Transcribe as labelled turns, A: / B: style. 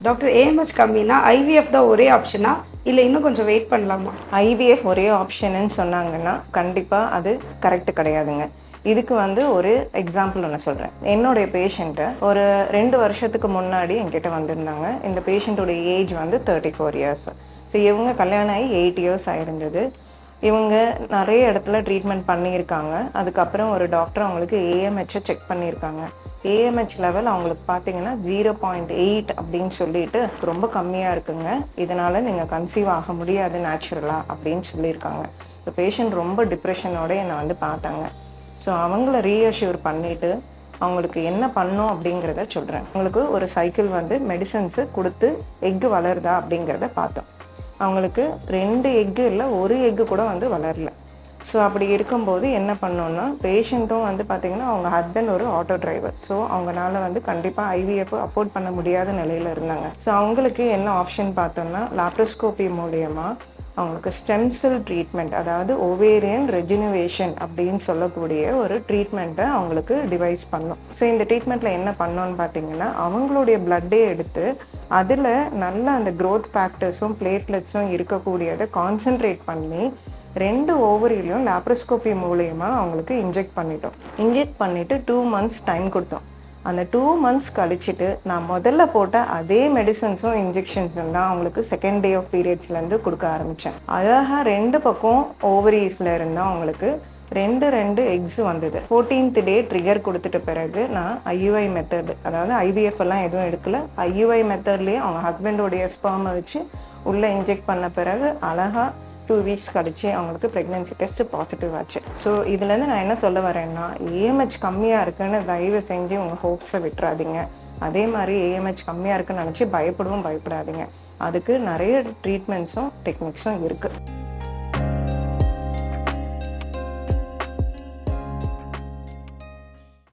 A: Doctor AMH கம்மினா IVF தான் ஒரே ஆப்ஷனா இல்லை இன்னும் கொஞ்சம் வெயிட் பண்ணலாமா?
B: ஐவிஎஃப் ஒரே ஆப்ஷனுன்னு சொன்னாங்கன்னா கண்டிப்பாக அது கரெக்டு கிடையாதுங்க. இதுக்கு ஒரு எக்ஸாம்பிள் ஒன்று சொல்கிறேன். என்னுடைய பேஷண்ட்டை ஒரு 2 வருஷத்துக்கு முன்னாடி என்கிட்ட வந்திருந்தாங்க. இந்த பேஷண்ட்டோட ஏஜ் 34 இயர்ஸ். ஸோ இவங்க கல்யாணம் ஆகி 8 இயர்ஸ் ஆகிருந்தது. இவங்க நிறைய இடத்துல ட்ரீட்மெண்ட் பண்ணியிருக்காங்க. அதுக்கப்புறம் ஒரு டாக்டர் அவங்களுக்கு ஏஎம்ஹெச்சை செக் பண்ணியிருக்காங்க. ஏஎம்ஹெச் லெவல் அவங்களுக்கு பார்த்தீங்கன்னா 0.8 அப்படின்னு சொல்லிட்டு ரொம்ப கம்மியாக இருக்குங்க. இதனால் நீங்கள் கன்சீவ் ஆக முடியாது நேச்சுரலாக அப்படின்னு சொல்லியிருக்காங்க. ஸோ பேஷண்ட் ரொம்ப டிப்ரெஷனோட என்னை பார்த்தாங்க. ஸோ அவங்கள ரீஅஷ்யூர் பண்ணிவிட்டு அவங்களுக்கு என்ன பண்ணோம் அப்படிங்கிறத சொல்கிறேன். அவங்களுக்கு ஒரு சைக்கிள் மெடிசன்ஸு கொடுத்து எக்கு வளருதா அப்படிங்கிறத பார்த்தோம். அவங்களுக்கு 2 எக்கு இல்லை, 1 எக்கு கூட வளரல. ஸோ அப்படி இருக்கும்போது என்ன பண்ணோன்னா, பேஷண்ட்டும் பார்த்திங்கன்னா அவங்க ஹஸ்பண்ட் ஒரு ஆட்டோ டிரைவர். ஸோ அவங்களால கண்டிப்பாக ஐவிஎஃப் அஃபோர்ட் பண்ண முடியாத நிலையில் இருந்தாங்க. ஸோ அவங்களுக்கு என்ன ஆப்ஷன் பார்த்தோம்னா, லாப்ரோஸ்கோபி மூலயமா அவங்களுக்கு ஸ்டெம் செல் ட்ரீட்மெண்ட், அதாவது ஓவேரியன் ரெஜினுவேஷன் அப்படின்னு சொல்லக்கூடிய ஒரு ட்ரீட்மெண்ட்டை அவங்களுக்கு டிவைஸ் பண்ணோம். ஸோ இந்த ட்ரீட்மெண்ட்டில் என்ன பண்ணோன்னு பார்த்தீங்கன்னா, அவங்களுடைய பிளட்டே எடுத்து அதில் நல்ல அந்த க்ரோத் ஃபேக்டர்ஸும் பிளேட்லெட்ஸும் இருக்கக்கூடியதை கான்சென்ட்ரேட் பண்ணி 2 ஓவரிலையும் லாப்ரோஸ்கோபி மூலயமா அவங்களுக்கு இன்ஜெக்ட் பண்ணிட்டோம். இன்ஜெக்ட் பண்ணிவிட்டு 2 மந்த்ஸ் டைம் கொடுத்தோம். அந்த 2 மந்த்ஸ் கழிச்சிட்டு நான் முதல்ல போட்ட அதே மெடிசன்ஸும் இன்ஜெக்ஷன்ஸும் தான் அவங்களுக்கு செகண்ட் டே ஆஃப் பீரியட்ஸ்லேருந்து கொடுக்க ஆரம்பித்தேன். அழகாக 2 பக்கம் ஓவரீஸில் இருந்தால் அவங்களுக்கு 2 எக்ஸ் வந்தது. 14th டே ட்ரிகர் கொடுத்துட்ட பிறகு நான் ஐயுஐ மெத்தட், அதாவது ஐவிஎஃப் எல்லாம் எதுவும் எடுக்கல, ஐயுஐ மெத்தட்லேயே அவங்க ஹஸ்பண்டோடைய ஸ்பெர்மை வச்சு உள்ளே இன்ஜெக்ட் பண்ண பிறகு அழகாக 2 வீக்ஸ் கழிச்சு அவங்களுக்கு ப்ரெக்னென்சி டெஸ்ட் பாசிட்டிவ் ஆச்சு. ஸோ இதுலேருந்து நான் என்ன சொல்ல வரேன்னா, ஏஎம்ஹெச் கம்மியாக இருக்குன்னு தயவு செஞ்சு உங்கள் ஹோப்ஸை விட்டுறாதீங்க. அதே மாதிரி ஏஎம்ஹெச் கம்மியாக இருக்குன்னு நினச்சி பயப்படாதீங்க. அதுக்கு நிறைய ட்ரீட்மெண்ட்ஸும் டெக்னிக்ஸும் இருக்குது.